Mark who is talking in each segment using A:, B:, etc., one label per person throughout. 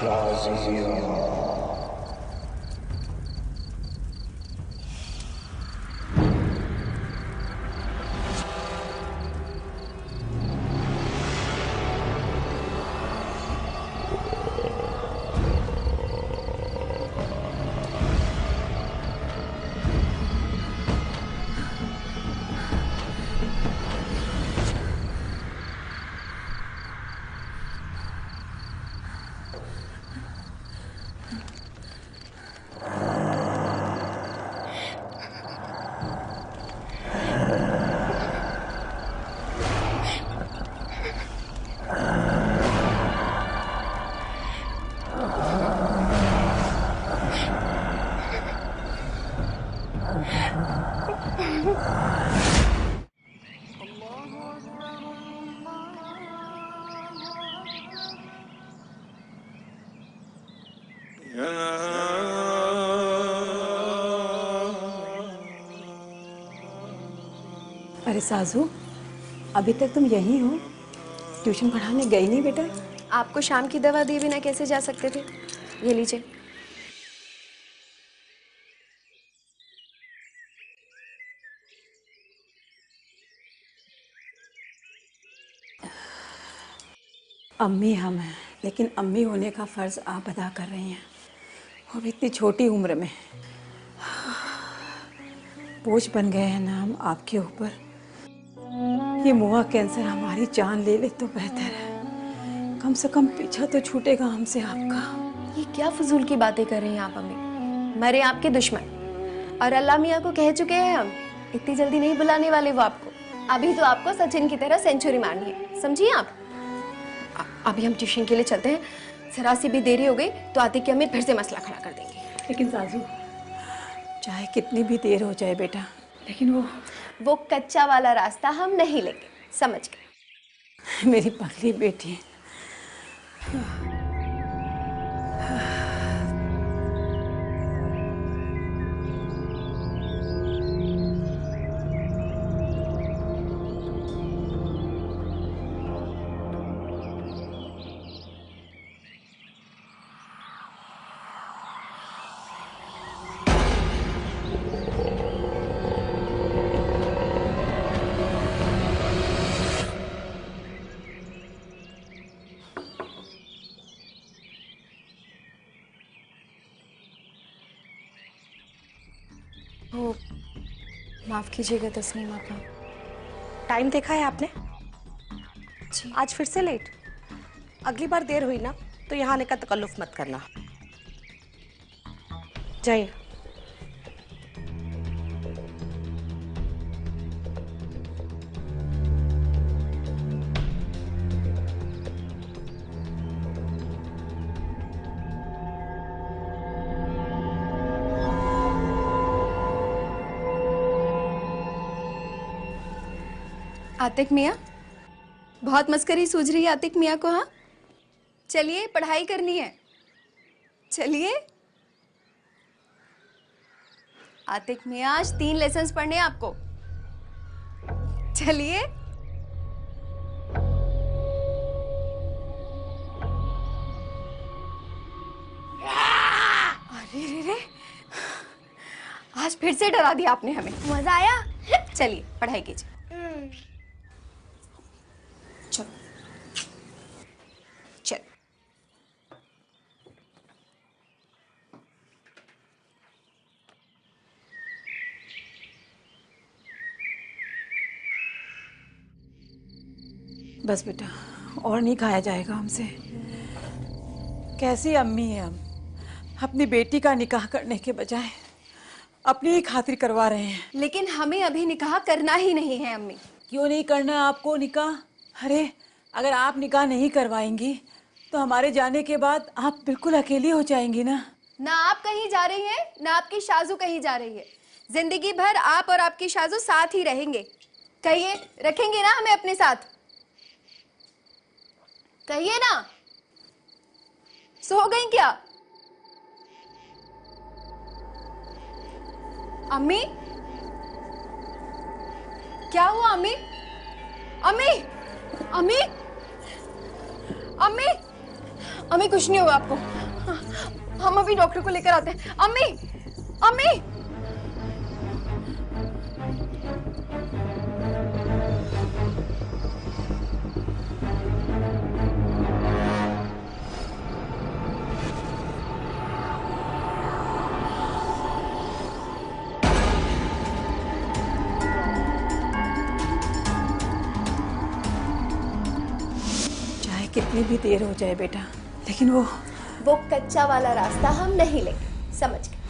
A: राज़िया।
B: अरे साजू, अभी तक तुम यहीं हो? ट्यूशन पढ़ाने गई नहीं बेटा?
C: आपको शाम की दवा दिए बिना कैसे जा सकते थे? ये लीजिए।
B: अम्मी हम हैं, लेकिन अम्मी होने का फ़र्ज़ आप अदा कर रही हैं, वो भी इतनी छोटी उम्र में। बोझ बन गए हैं ना हम आपके ऊपर। ये मुआ कैंसर हमारी जान ले ले तो बेहतर है। कम से कम पीछा तो छूटेगा हमसे आपका।
C: ये क्या फजूल की बातें कर रही हैं आप अम्मी? मरे आपके दुश्मन, और अल्लाह मियाँ को कह चुके हैं हम इतनी जल्दी नहीं बुलाने वाले वो आपको। अभी तो आपको सचिन की तरह सेंचुरी मारनी है, समझिए आप। अभी हम ट्यूशन के लिए चलते हैं, जरा सी भी देरी हो गई तो आतिक की अम्मी फिर से मसला खड़ा कर देंगे।
B: लेकिन साजू, चाहे कितनी भी देर हो जाए बेटा, लेकिन
C: वो कच्चा वाला रास्ता हम नहीं लेंगे, समझ गए?
B: मेरी पगली बेटी।
C: ओ, माफ कीजिएगा तस्नीम आपा।
D: टाइम देखा है आपने?
C: जी।
D: आज फिर से लेट। अगली बार देर हुई ना तो यहाँ आने का तकल्लुफ मत करना। जाइए।
C: आतिक मियाँ, बहुत मस्करी सूझ रही है आतिक मियाँ को। हाँ चलिए, पढ़ाई करनी है, चलिए। आतिक मियाँ, आज 3 लेसन्स पढ़ने हैं आपको, चलिए। अरे रे रे, आज फिर से डरा दिया आपने हमें। मजा आया? चलिए पढ़ाई कीजिए। चलो चल।
B: बस बेटा, और नहीं खाया जाएगा हमसे। कैसी अम्मी है हम, अपनी बेटी का निकाह करने के बजाय अपनी ही खातिर करवा रहे हैं।
C: लेकिन हमें अभी निकाह करना ही नहीं है अम्मी।
B: क्यों नहीं करना आपको निकाह? अरे अगर आप निकाह नहीं करवाएंगी तो हमारे जाने के बाद आप बिल्कुल अकेली हो जाएंगी ना।
C: ना आप कहीं जा रही हैं, ना आपकी शाजू कहीं जा रही है। जिंदगी भर आप और आपकी शाजू साथ ही रहेंगे। कहिए, रखेंगे ना हमें अपने साथ? कहिए ना। सो गई क्या अम्मी? क्या हुआ अम्मी? अम्मी, अम्मी, अम्मी, अम्मी कुछ नहीं होगा आपको। हम अभी डॉक्टर को लेकर आते हैं। अम्मी, अम्मी।
B: चाहे कितनी भी देर हो जाए बेटा, लेकिन वो
C: कच्चा वाला रास्ता हम नहीं लेंगे, समझ गए?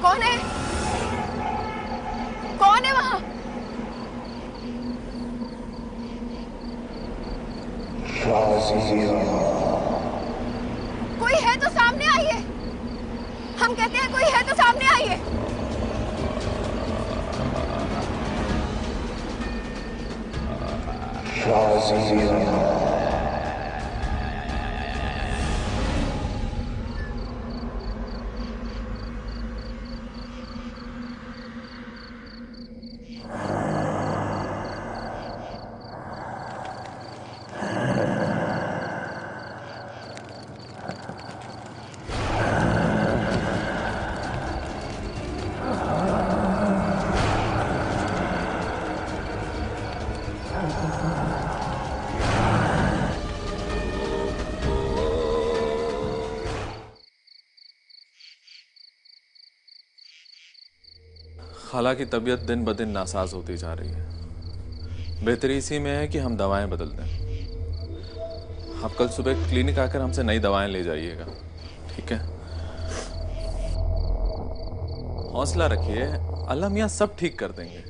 C: कौन है? कौन है वहां? कोई है तो सामने आइए। हम कहते हैं कोई है तो सामने आइए।
A: खाला की तबीयत दिन ब दिन नासाज होती जा रही है। बेहतरी इसी में है कि हम दवाएं बदल दें। आप कल सुबह क्लिनिक आकर हमसे नई दवाएं ले जाइएगा, ठीक है? हौसला रखिए, अल्लाह मियां सब ठीक कर देंगे।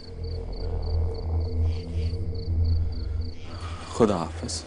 A: खुदा हाफिज।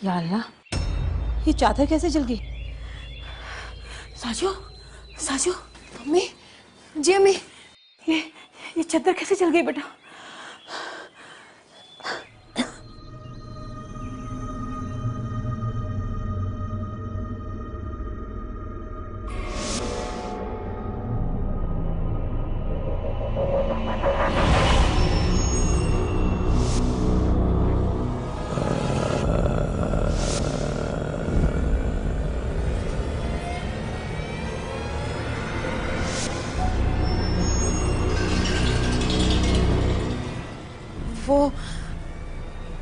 B: या अल्लाह, ये चादर कैसे जल गई? साजो, साजो,
C: अम्मी, जी अम्मी।
B: ये चादर कैसे जल गई बेटा?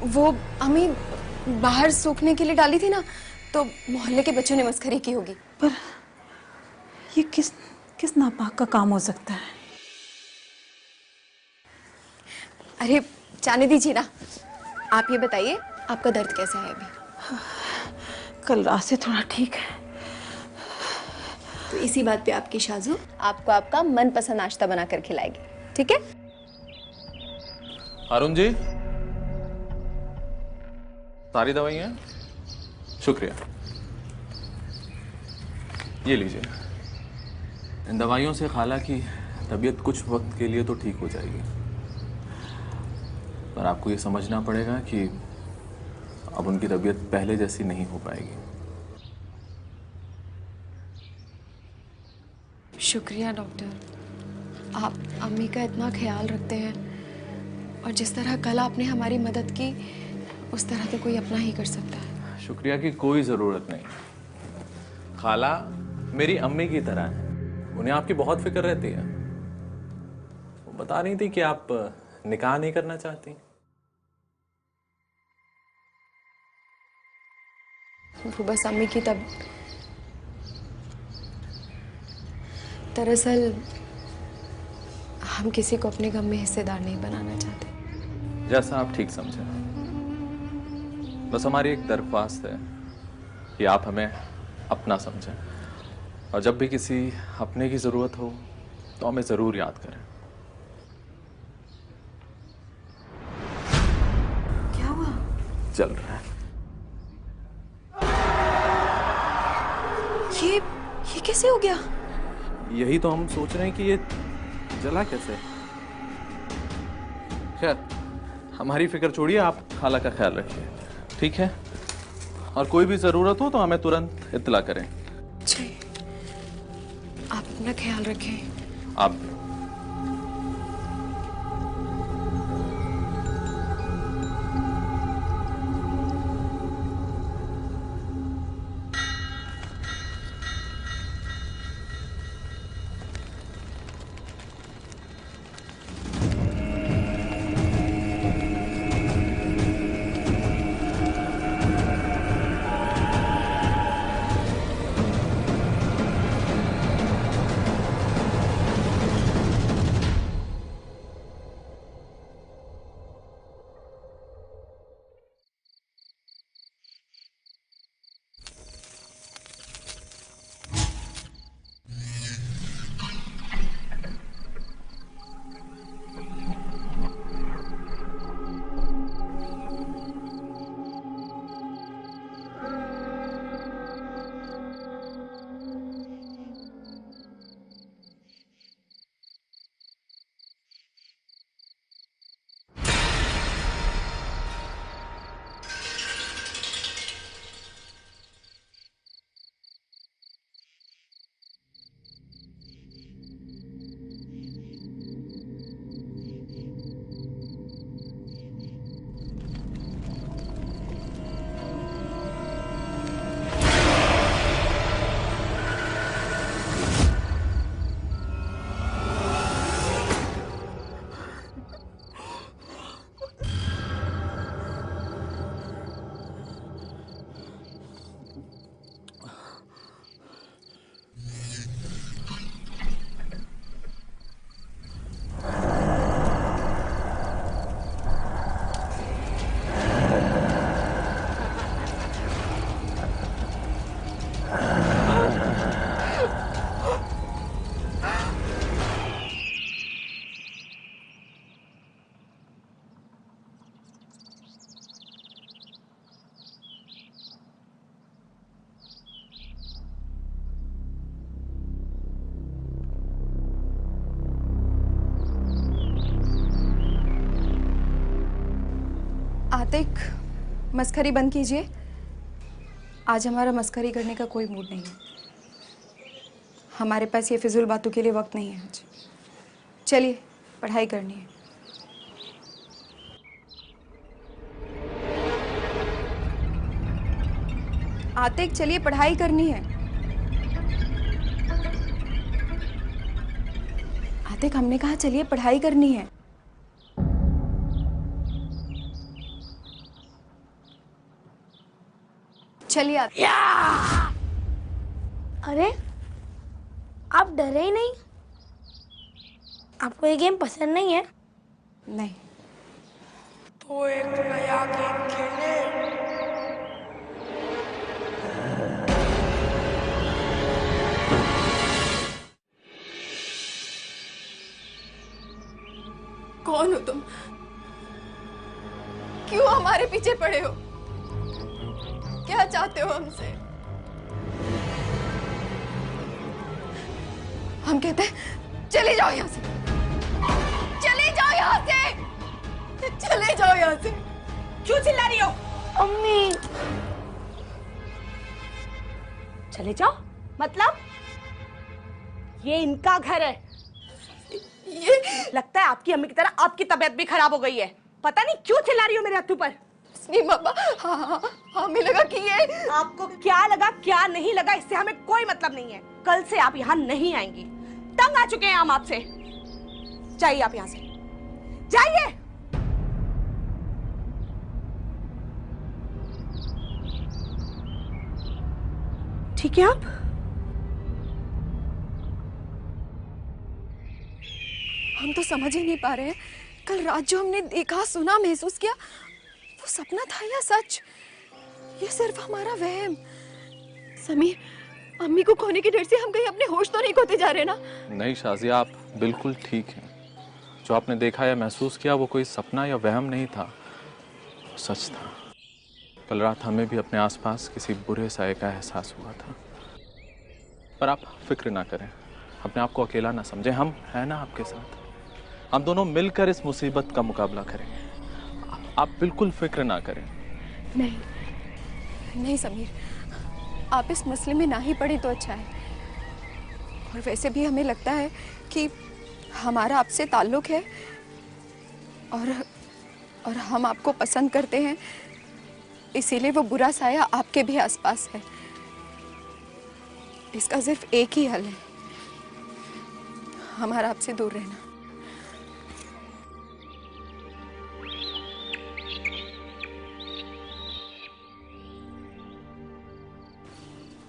C: वो अम्मी बाहर सूखने के लिए डाली थी ना, तो मोहल्ले के बच्चों ने मस्खरी की होगी।
B: पर ये किस नापाक का काम हो सकता है?
C: अरे जाने दीजिए ना। आप ये बताइए, आपका दर्द कैसा है अभी?
B: कल रात से थोड़ा ठीक है।
C: तो इसी बात पे आपकी शाजू आपको आपका मनपसंद नाश्ता बनाकर खिलाएगी, ठीक है?
A: अरुण जी, सारी दवाइयाँ? शुक्रिया, ये लीजिए। इन दवाइयों से खाला की तबीयत कुछ वक्त के लिए तो ठीक हो जाएगी, पर आपको ये समझना पड़ेगा कि अब उनकी तबीयत पहले जैसी नहीं हो पाएगी।
C: शुक्रिया डॉक्टर, आप अम्मी का इतना ख्याल रखते हैं, और जिस तरह कल आपने हमारी मदद की उस तरह तो कोई अपना ही कर सकता है।
A: शुक्रिया की कोई ज़रूरत नहीं। खाला मेरी अम्मी की तरह है, उन्हें आपकी बहुत फिक्र रहती है। वो बता रही थी कि आप निकाह नहीं करना चाहती।
C: वो बस अम्मी की तब दरअसल हम किसी को अपने गम में हिस्सेदार नहीं बनाना चाहते।
A: जैसा आप ठीक समझें। बस हमारी एक दरख्वास्त है कि आप हमें अपना समझें, और जब भी किसी अपने की ज़रूरत हो तो हमें ज़रूर याद करें।
C: क्या हुआ?
A: चल रहा है।
C: ये कैसे हो गया?
A: यही तो हम सोच रहे हैं कि ये जला कैसे। खैर, हमारी फिक्र छोड़िए, आप खाला का ख्याल रखिए, ठीक है? और कोई भी ज़रूरत हो तो हमें तुरंत इत्तला करें।
C: जी, आप अपना ख्याल रखें।
A: आप भी।
E: आतिक, मस्खरी बंद कीजिए। आज हमारा मस्खरी करने का कोई मूड नहीं है। हमारे पास ये फिजूल बातों के लिए वक्त नहीं है आज। चलिए, पढ़ाई करनी है। आतिक, चलिए पढ़ाई करनी है। आतिक, हमने कहा चलिए पढ़ाई करनी है। चलिए आतिक।
F: अरे आप डरे ही नहीं? आपको ये गेम पसंद नहीं है?
E: नहीं।
F: तो एक नया गेम खेले।
E: कौन हो तुम? क्यों हमारे पीछे पड़े हो? क्या चाहते हो हमसे? हम कहते हैं चले जाओ यहाँ से, चले जाओ यहाँ से, चले जाओ यहाँ से।
D: क्यों चिल्ला रही हो?
F: अम्मी,
D: चले जाओ मतलब? ये इनका घर है।
E: ये
D: लगता है आपकी अम्मी की तरह आपकी तबीयत भी खराब हो गई है। पता नहीं क्यों चिल्ला रही हो मेरे हत्थों पर।
E: नहीं मम्मा, हाँ, हमें लगा कि ये
D: आपको क्या लगा क्या नहीं लगा इससे हमें कोई मतलब नहीं है। कल से आप यहाँ नहीं आएंगी। तंग आ चुके हैं हम आपसे। जाइए आप यहाँ से, जाइए। ठीक है आप?
E: हम तो समझ ही नहीं पा रहे हैं, कल रात जो हमने देखा, सुना, महसूस किया, वो सपना था या सच? ये सिर्फ हमारा वहम। समीर, अम्मी को खोने के डर से हम कहीं अपने होश तो नहीं खोते जा रहे ना?
A: नहीं शाजिया, आप बिल्कुल ठीक हैं। जो आपने देखा या महसूस किया वो कोई सपना या वहम नहीं था, वो सच था। कल रात हमें भी अपने आसपास किसी बुरे साये का एहसास हुआ था। पर आप फिक्र ना करें, अपने आप को अकेला ना समझें। हम हैं ना आपके साथ। हम दोनों मिलकर इस मुसीबत का मुकाबला करेंगे। आप बिल्कुल फिक्र ना करें।
E: नहीं, नहीं समीर, आप इस मसले में ना ही पड़े तो अच्छा है। और वैसे भी हमें लगता है कि हमारा आपसे ताल्लुक है और हम आपको पसंद करते हैं, इसीलिए वो बुरा साया आपके भी आसपास है। इसका सिर्फ एक ही हल है, हमारा आपसे दूर रहना।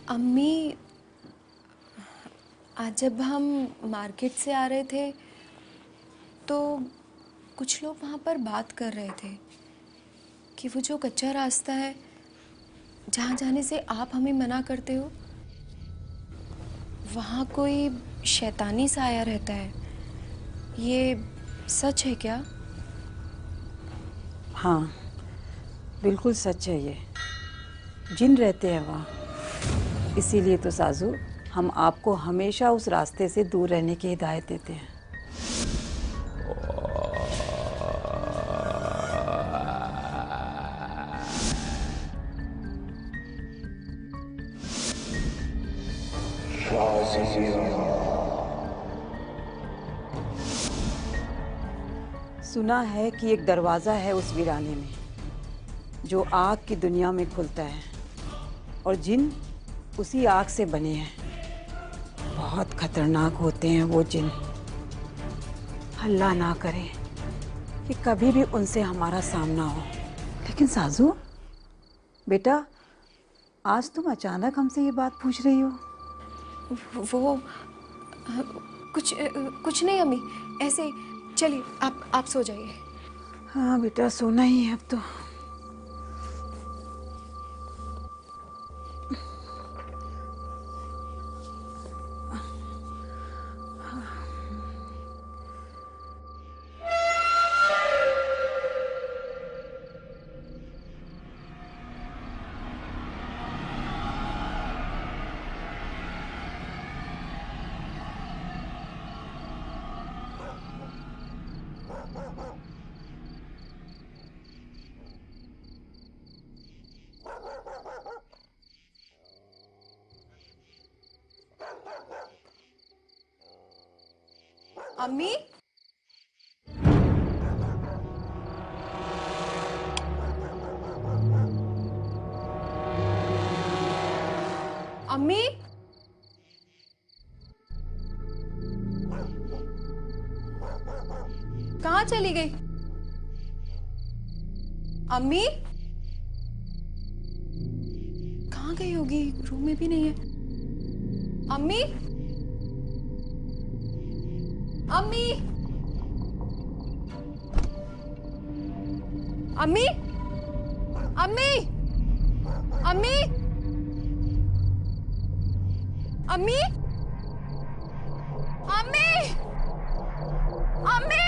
E: अम्मी, आज जब हम मार्केट से आ रहे थे तो कुछ लोग वहाँ पर बात कर रहे थे कि वो जो कच्चा रास्ता है जहाँ जाने से आप हमें मना करते हो, वहाँ कोई शैतानी सा आया रहता है। ये सच है क्या?
B: हाँ, बिल्कुल सच है। ये जिन रहते हैं वहाँ। इसीलिए तो साजू, हम आपको हमेशा उस रास्ते से दूर रहने की हिदायत देते हैं। सुना है कि एक दरवाज़ा है उस वीराने में जो आग की दुनिया में खुलता है, और जिन उसी आग से बने हैं। बहुत खतरनाक होते हैं वो जिन। अल्लाह ना करे कि कभी भी उनसे हमारा सामना हो। लेकिन साजू बेटा, आज तुम अचानक हमसे ये बात पूछ रही हो?
E: वो कुछ नहीं अम्मी, ऐसे। चलिए आप सो जाइए।
B: हाँ बेटा, सोना ही है अब तो।
E: अम्मी, अम्मी, कहाँ चली गई? अम्मी, कहाँ गई होगी? रूम में भी नहीं है। अम्मी, अम्मी, अम्मी, अम्मी, अम्मी, अम्मी, अम्मी, अम्मी,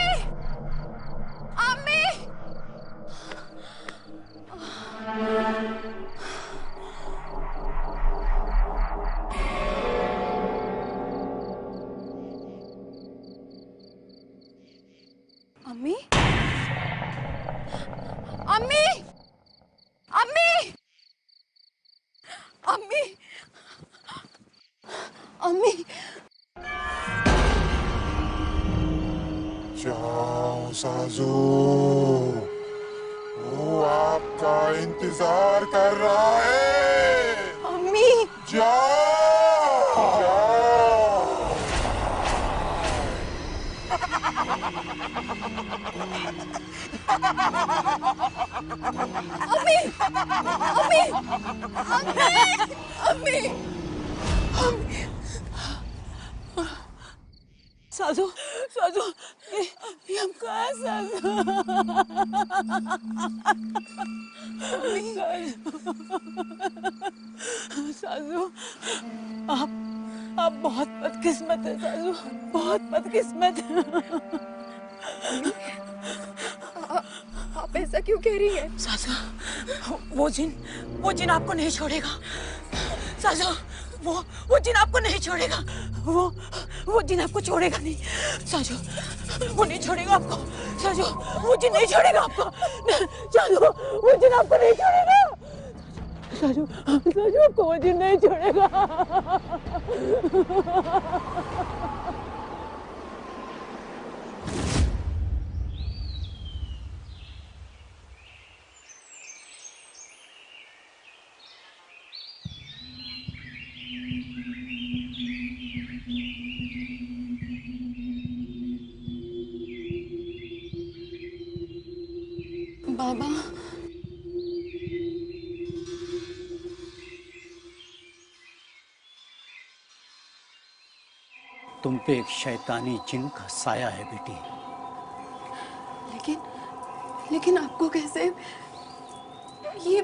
E: अम्मी। अम्मी, अम्मी, अम्मी, अम्मी, अम्मी।
G: जाओ साजू, वो आपका इंतजार कर रहा है।
E: अम्मी,
G: जाओ जाओ।
E: अम्मी, अम्मी, अम्मी, अम्मी।
B: साजू, साजू, ये हम कहाँ हैं साजू? साजू, आप बहुत बदकिस्मत है साजू, बहुत बदकिस्मत।
E: आप ऐसा क्यों कह रही हैं?
B: साजू, वो जिन आपको नहीं छोड़ेगा। साजू, वो जिन आपको नहीं छोड़ेगा। वो जिन आपको छोड़ेगा नहीं। साजू, वो नहीं छोड़ेगा आपको। साजू, वो जिन नहीं छोड़ेगा आपको। साजू, वो जिन आपको नहीं छोड़ेगा। साजू, साजू, आपको वो जिन नहीं छोड़ेगा।
E: बाबा,
H: तुम पे एक शैतानी जिन का साया है बेटी।
E: लेकिन आपको कैसे? ये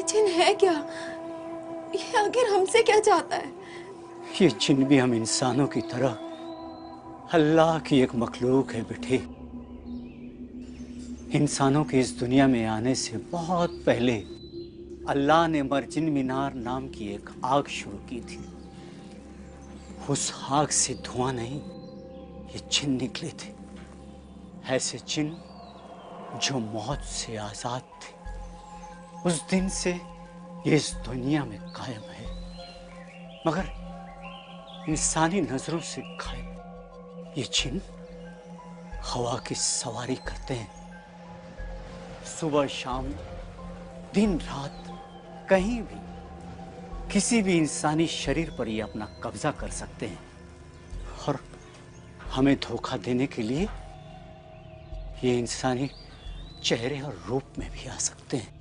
E: जिन है क्या? ये आखिर हमसे क्या चाहता है?
H: ये जिन भी हम इंसानों की तरह अल्लाह की एक मखलूक है बेटी। इंसानों के इस दुनिया में आने से बहुत पहले अल्लाह ने मर्जिन मीनार नाम की एक आग शुरू की थी। उस आग से धुआं नहीं, ये जिन निकले थे। ऐसे जिन जो मौत से आजाद थे। उस दिन से ये इस दुनिया में कायम है, मगर इंसानी नजरों से गायब। ये जिन हवा की सवारी करते हैं। सुबह शाम, दिन रात, कहीं भी किसी भी इंसानी शरीर पर ये अपना कब्जा कर सकते हैं और हमें धोखा देने के लिए ये इंसानी चेहरे और रूप में भी आ सकते हैं।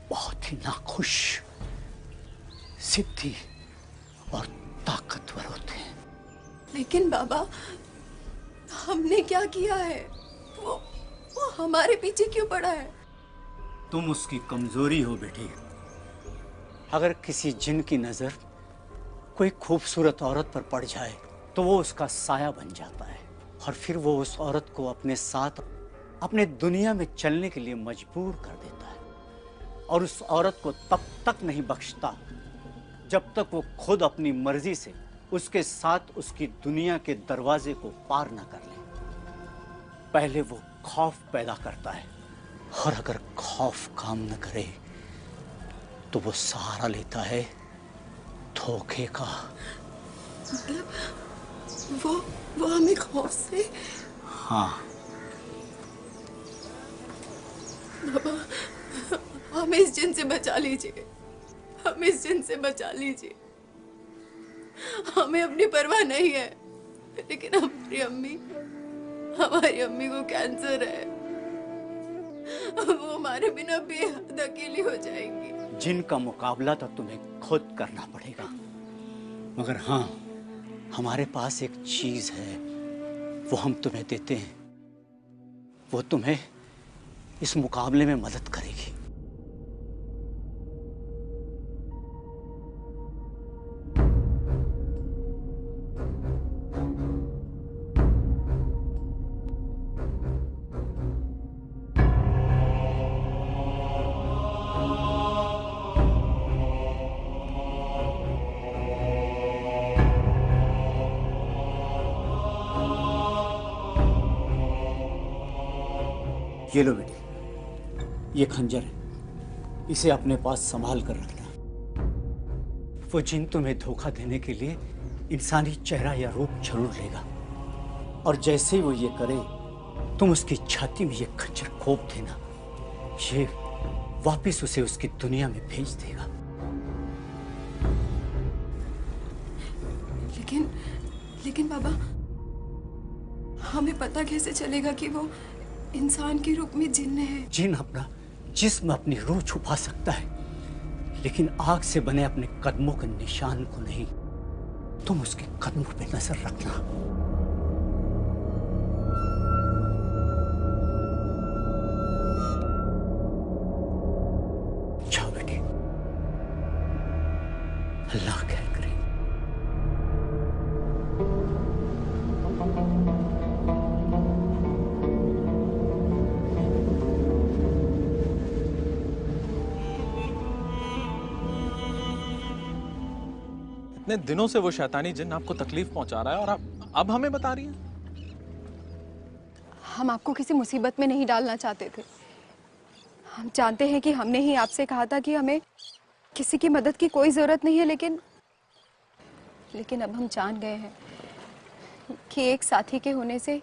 H: बहुत ही नाखुश, जिद्दी और ताकतवर होते हैं।
E: लेकिन बाबा, हमने क्या किया है? वो हमारे पीछे क्यों पड़ा है?
H: तुम उसकी कमजोरी हो बेटी। अगर किसी जिन की नजर कोई खूबसूरत औरत पर पड़ जाए तो वो उसका साया बन जाता है और फिर वो उस औरत को अपने साथ अपने दुनिया में चलने के लिए मजबूर कर देता है और उस औरत को तब तक नहीं बख्शता जब तक वो खुद अपनी मर्जी से उसके साथ उसकी दुनिया के दरवाजे को पार ना कर ले। पहले वो खौफ पैदा करता है और अगर खौफ काम न करे तो वो सहारा लेता है धोखे का।
E: वो हमें खौफ से।
H: हाँ,
E: बाबा, हमें इस जिन से बचा लीजिए, हमें इस जिन से बचा लीजिए। हमें अपनी परवाह नहीं है, लेकिन हमारी अम्मी को कैंसर है। वो हमारे बिना बेहद अकेली हो जाएंगी।
H: जिन का मुकाबला तो तुम्हें खुद करना पड़ेगा, मगर हाँ, हमारे पास एक चीज है, वो हम तुम्हें देते हैं। वो तुम्हें इस मुकाबले में मदद करेगी। ये लो बेटी, ये खंजर है, इसे अपने पास संभाल कर रखना। वो जिन तुम्हें धोखा देने के लिए इंसानी चेहरा या रूप जरूर लेगा, और जैसे ही वो ये करे, तुम उसकी छाती में ये खंजर घोंप देना। ये वापस उसे उसकी दुनिया में भेज देगा।
E: लेकिन बाबा, हमें पता कैसे चलेगा कि वो इंसान के रूप में जिन्न है?
H: जिन अपना जिस्म अपनी रूह छुपा सकता है, लेकिन आग से बने अपने कदमों के निशान को नहीं। तुम उसके कदमों पे नजर रखना। जाओ बेटी, अल्लाह खैर करे।
A: इतने दिनों से वो शैतानी जिन्न आपको तकलीफ पहुंचा रहा है और आप अब हमें बता रही हैं?
E: हम आपको किसी मुसीबत में नहीं डालना चाहते थे। हम जानते हैं कि हमने ही आपसे कहा था कि हमें किसी की मदद की कोई जरूरत नहीं है, लेकिन अब हम जान गए हैं कि एक साथी के होने से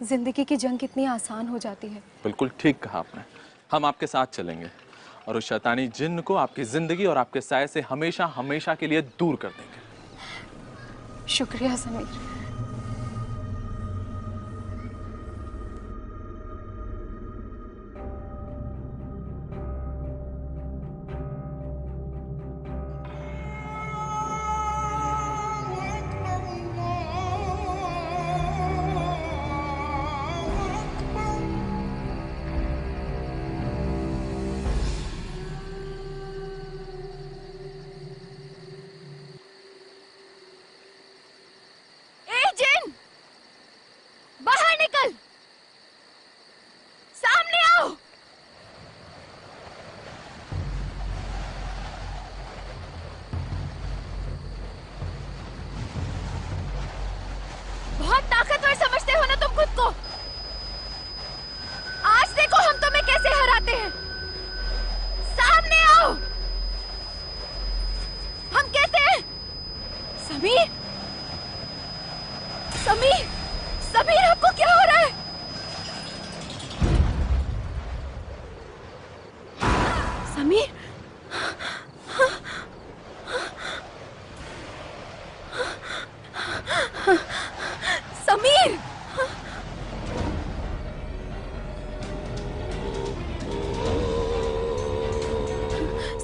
E: जिंदगी की जंग कितनी आसान हो जाती है।
A: बिल्कुल ठीक कहा आपने। हम आपके साथ चलेंगे और उस शैतानी जिन्न को आपकी जिंदगी और आपके साये से हमेशा हमेशा के लिए दूर कर देंगे।
E: शुक्रिया समीर। समीर, आपको क्या हो रहा है? समीर, समीर,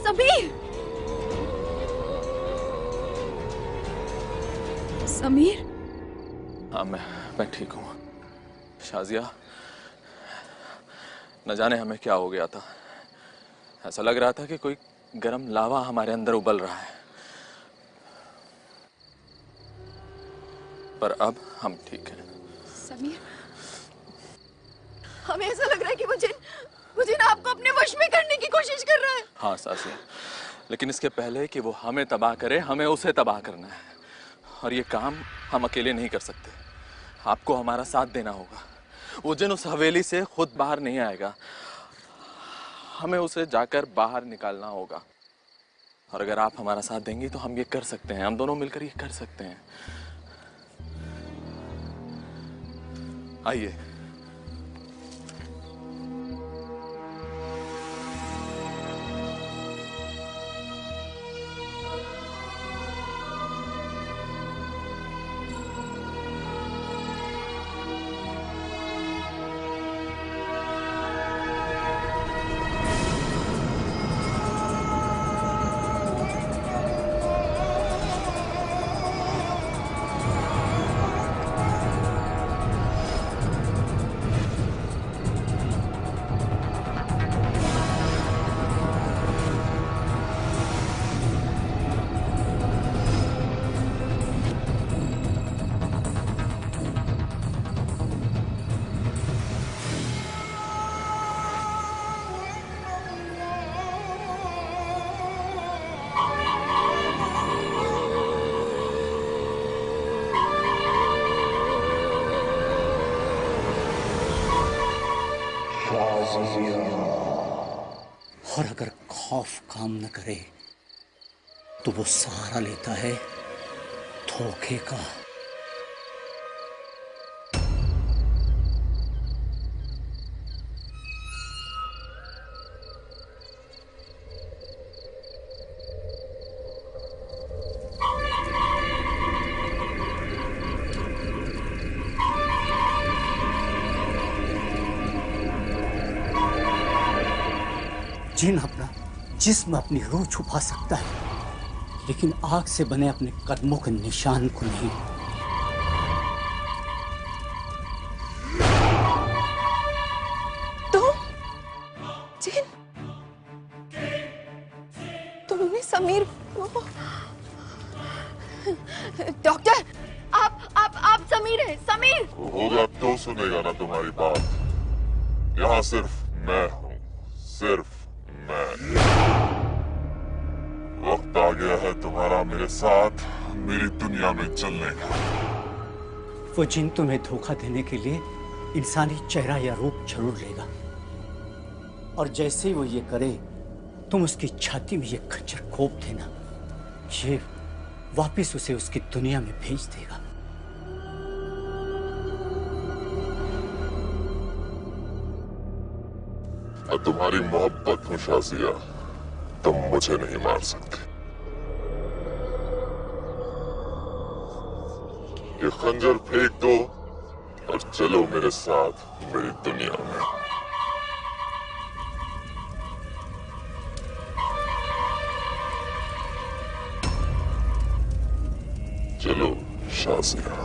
E: समीर, समीर।
A: हाँ, मैं ठीक हूँ। शाजिया, न जाने हमें क्या हो गया था। ऐसा लग रहा था कि कोई गर्म लावा हमारे अंदर उबल रहा है, पर अब हम ठीक हैं।
E: समीर, हमें ऐसा लग रहा है कि वो जिन आपको अपने वश में करने की कोशिश कर रहा है।
A: हाँ सासिया, लेकिन इसके पहले कि वो हमें तबाह करे, हमें उसे तबाह करना है, और ये काम हम अकेले नहीं कर सकते। आपको हमारा साथ देना होगा। वो जिन उस हवेली से खुद बाहर नहीं आएगा, हमें उसे जाकर बाहर निकालना होगा। और अगर आप हमारा साथ देंगी तो हम ये कर सकते हैं। हम दोनों मिलकर ये कर सकते हैं। आइए।
H: और अगर खौफ काम न करे तो वो सहारा लेता है धोखे का। जिन अपना जिस्म अपनी रूह छुपा सकता है, लेकिन आग से बने अपने कदमों के निशान को नहीं।
E: तो जिन तुमने समीर को डॉक्टर आप समीर है। समीर
G: होगा तो सुनेगा ना तुम्हारी बात। यहाँ सिर्फ मैं हूँ, सिर्फ मैं। वक्त आ गया है तुम्हारा मेरे साथ मेरी दुनिया में चलने का।
H: वो जिन तुम्हें धोखा देने के लिए इंसानी चेहरा या रूप जरूर लेगा, और जैसे ही वो ये करे तुम उसकी छाती में ये खंजर घोंप देना। ये वापिस उसे उसकी दुनिया में भेज देगा।
G: मैं तुम्हारी मोहब्बत हूँ शाजिया, तुम मुझे नहीं मार सकते। ये खंजर फेंक दो और चलो मेरे साथ मेरी दुनिया में। चलो शाजिया।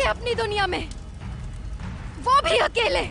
E: अपनी दुनिया में, वो भी अकेले।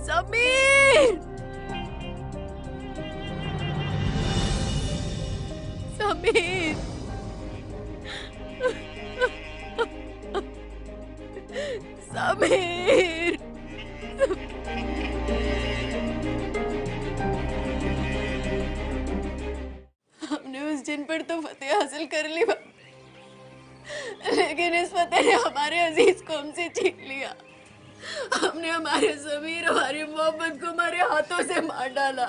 E: समीर, समीर, हमने उस जिन पर तो फतेह हासिल कर ली, लेकिन इस हमारे अजीज को हमसे छीन लिया। हमने हमारे समीर, हमारी मोहब्बत को हमारे हाथों से मार डाला।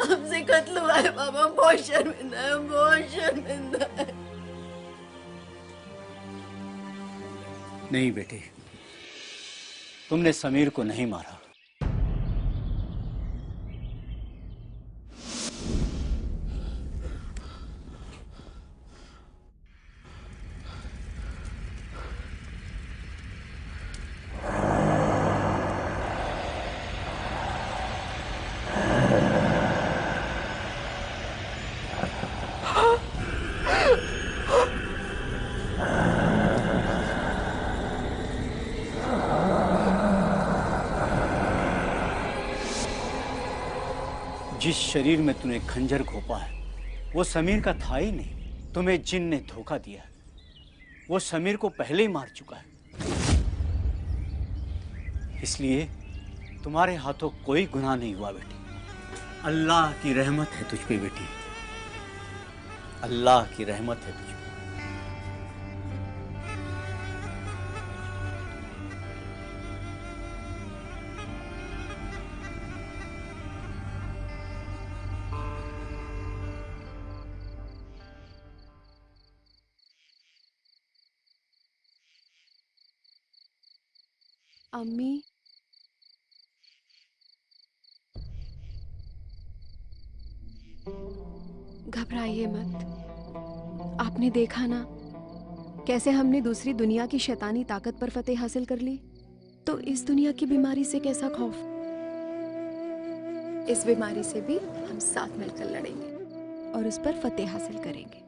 E: हमसे कत्ल हुआ है बाबा, हम बहुत शर्मिंदा है, हम बहुत शर्मिंदा है।
H: नहीं बेटे, तुमने समीर को नहीं मारा। जिस शरीर में तूने खंजर घोंपा है वो समीर का था ही नहीं। तुम्हें जिन ने धोखा दिया, वो समीर को पहले ही मार चुका है। इसलिए तुम्हारे हाथों कोई गुनाह नहीं हुआ बेटी। अल्लाह की रहमत है तुझ पे बेटी, अल्लाह की रहमत है तुझ पे।
E: अम्मी, घबराइए मत। आपने देखा ना कैसे हमने दूसरी दुनिया की शैतानी ताकत पर फतेह हासिल कर ली। तो इस दुनिया की बीमारी से कैसा खौफ। इस बीमारी से भी हम साथ मिलकर लड़ेंगे और उस पर फतेह हासिल करेंगे।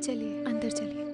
E: चलिए अंदर चलिए।